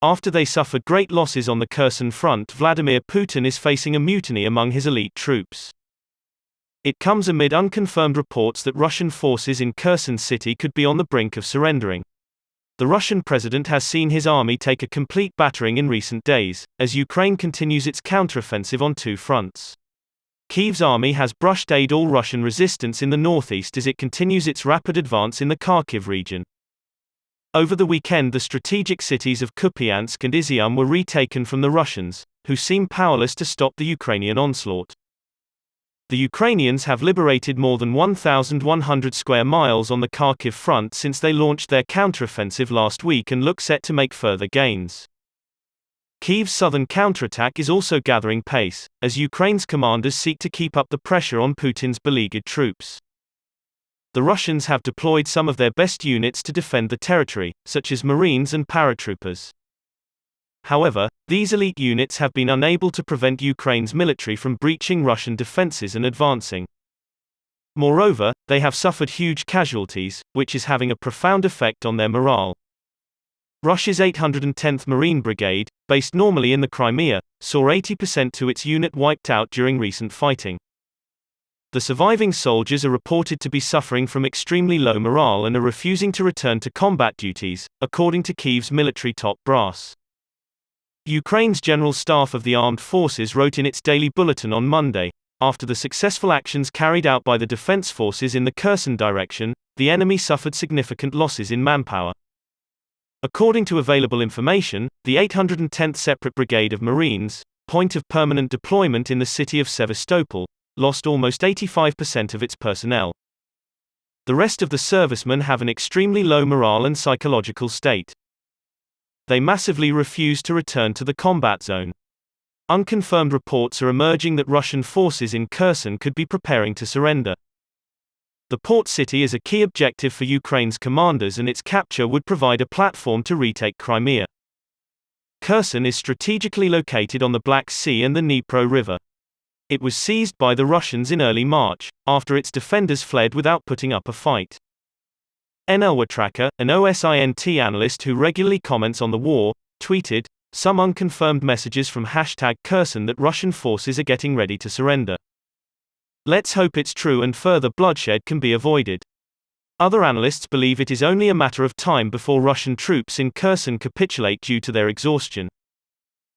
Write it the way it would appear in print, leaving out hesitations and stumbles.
After they suffered great losses on the Kherson front, Vladimir Putin is facing a mutiny among his elite troops. It comes amid unconfirmed reports that Russian forces in Kherson city could be on the brink of surrendering. The Russian president has seen his army take a complete battering in recent days, as Ukraine continues its counteroffensive on two fronts. Kyiv's army has brushed aside all Russian resistance in the northeast as it continues its rapid advance in the Kharkiv region. Over the weekend, the strategic cities of Kupiansk and Izium were retaken from the Russians, who seem powerless to stop the Ukrainian onslaught. The Ukrainians have liberated more than 1,100 square miles on the Kharkiv front since they launched their counteroffensive last week and look set to make further gains. Kyiv's southern counterattack is also gathering pace, as Ukraine's commanders seek to keep up the pressure on Putin's beleaguered troops. The Russians have deployed some of their best units to defend the territory, such as Marines and paratroopers. However, these elite units have been unable to prevent Ukraine's military from breaching Russian defenses and advancing. Moreover, they have suffered huge casualties, which is having a profound effect on their morale. Russia's 810th Marine Brigade, based normally in the Crimea, saw 80% to its unit wiped out during recent fighting. The surviving soldiers are reported to be suffering from extremely low morale and are refusing to return to combat duties, according to Kyiv's military top brass. Ukraine's General Staff of the Armed Forces wrote in its daily bulletin on Monday, after the successful actions carried out by the defense forces in the Kherson direction, the enemy suffered significant losses in manpower. According to available information, the 810th Separate Brigade of Marines, point of permanent deployment in the city of Sevastopol, lost almost 85% of its personnel. The rest of the servicemen have an extremely low morale and psychological state. They massively refuse to return to the combat zone. Unconfirmed reports are emerging that Russian forces in Kherson could be preparing to surrender. The port city is a key objective for Ukraine's commanders, and its capture would provide a platform to retake Crimea. Kherson is strategically located on the Black Sea and the Dnipro River. It was seized by the Russians in early March, after its defenders fled without putting up a fight. NLWA Tracker, an OSINT analyst who regularly comments on the war, tweeted some unconfirmed messages from #Kherson that Russian forces are getting ready to surrender. Let's hope it's true and further bloodshed can be avoided. Other analysts believe it is only a matter of time before Russian troops in Kherson capitulate due to their exhaustion.